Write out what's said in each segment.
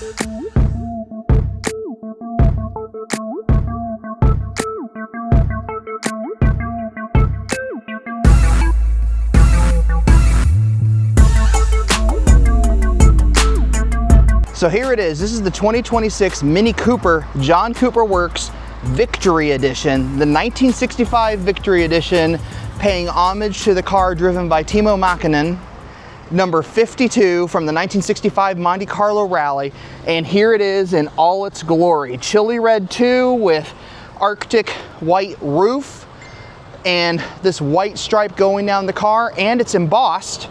So here it is. This is the 2026 Mini Cooper John Cooper Works Victory Edition, the 1965 Victory Edition, paying homage to the car driven by Timo Mäkinen, number 52 from the 1965 Monte-Carlo Rally. And here it is in all its glory. Chili red 2 with Arctic white roof and this white stripe going down the car, and it's embossed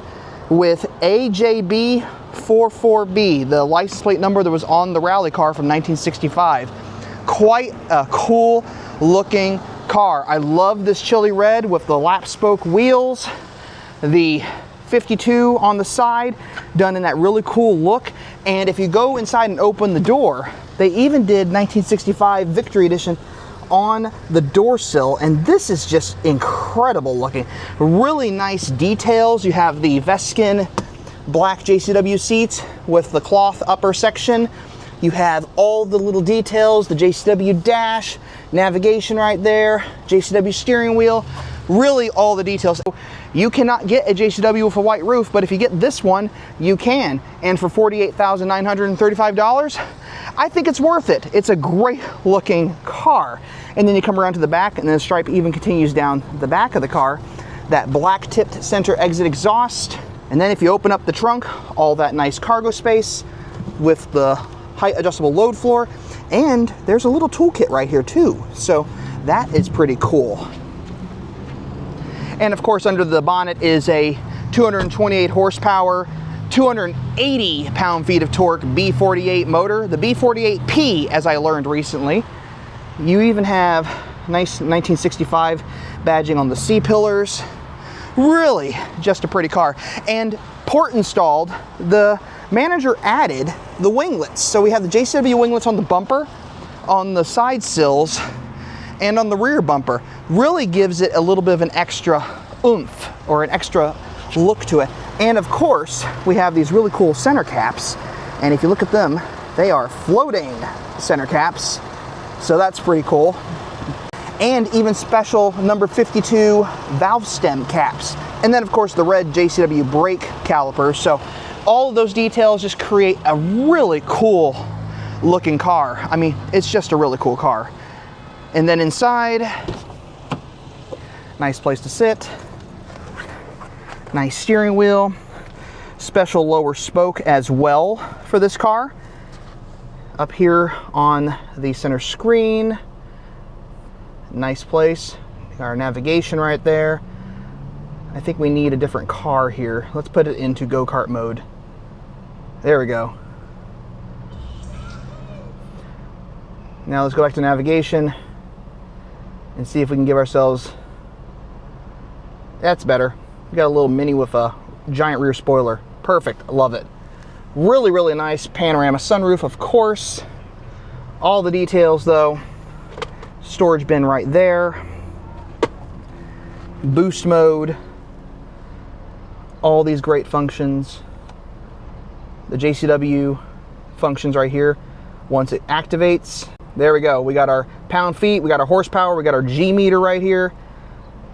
with AJB 44B, the license plate number that was on the rally car from 1965. Quite a cool looking car. I love this chili red with the lap spoke wheels, the 52 on the side, done in that really cool look. And if you go inside and open the door, they even did 1965 Victory Edition on the door sill, and this is just incredible looking. Really nice details. You have the Veskin black JCW seats with the cloth upper section. You have all the little details, the JCW dash, navigation right there, JCW steering wheel, really all the details. You cannot get a JCW with a white roof, but if you get this one, you can. And for $48,935, I think it's worth it. It's a great looking car. And then you come around to the back, and then the stripe even continues down the back of the car. That black tipped center exit exhaust. And then if you open up the trunk, all that nice cargo space with the height adjustable load floor. And there's a little toolkit right here too. So that is pretty cool. And of course, under the bonnet is a 228 horsepower, 280 pound-feet of torque B48 motor, the B48P, as I learned recently. You even have nice 1965 badging on the C-pillars. Really just a pretty car. And port installed, the manager added the winglets. So we have the JCW winglets on the bumper, on the side sills, and on the rear bumper. Really gives it a little bit of an extra oomph, or an extra look to it. And of course, we have these really cool center caps. And if you look at them, they are floating center caps. So that's pretty cool. And even special number 52 valve stem caps. And then of course the red JCW brake calipers. So all of those details just create a really cool looking car. I mean, it's just a really cool car. And then inside, nice place to sit, nice steering wheel, special lower spoke as well for this car. Up here on the center screen, nice place. Our navigation right there. I think we need a different car here. Let's put it into go-kart mode. There we go. Now let's go back to navigation and see if we can give ourselves, that's better. We got a little Mini with a giant rear spoiler. Perfect, I love it. Really, really nice panorama sunroof, of course. All the details though. Storage bin right there. Boost mode. All these great functions. The JCW functions right here. Once it activates, there we go. We got our pound-feet, we got our horsepower, we got our G meter right here.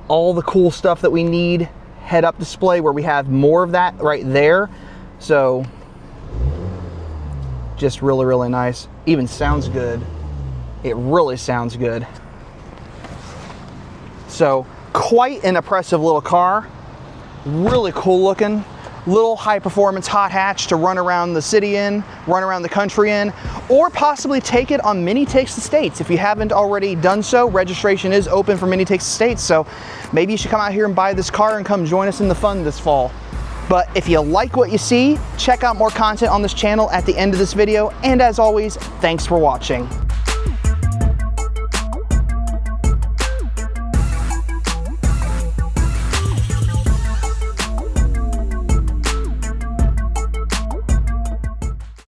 All the cool stuff that we need. Head-up display where we have more of that right there. So, just really, really nice. Even sounds good. It really sounds good. So, quite an impressive little car. Really cool looking. Little high performance hot hatch to run around the city in, run around the country in, or possibly take it on Mini Takes the States. If you haven't already done so, registration is open for Mini Takes the States, so maybe you should come out here and buy this car and come join us in the fun this fall. But if you like what you see, check out more content on this channel at the end of this video, and as always, thanks for watching.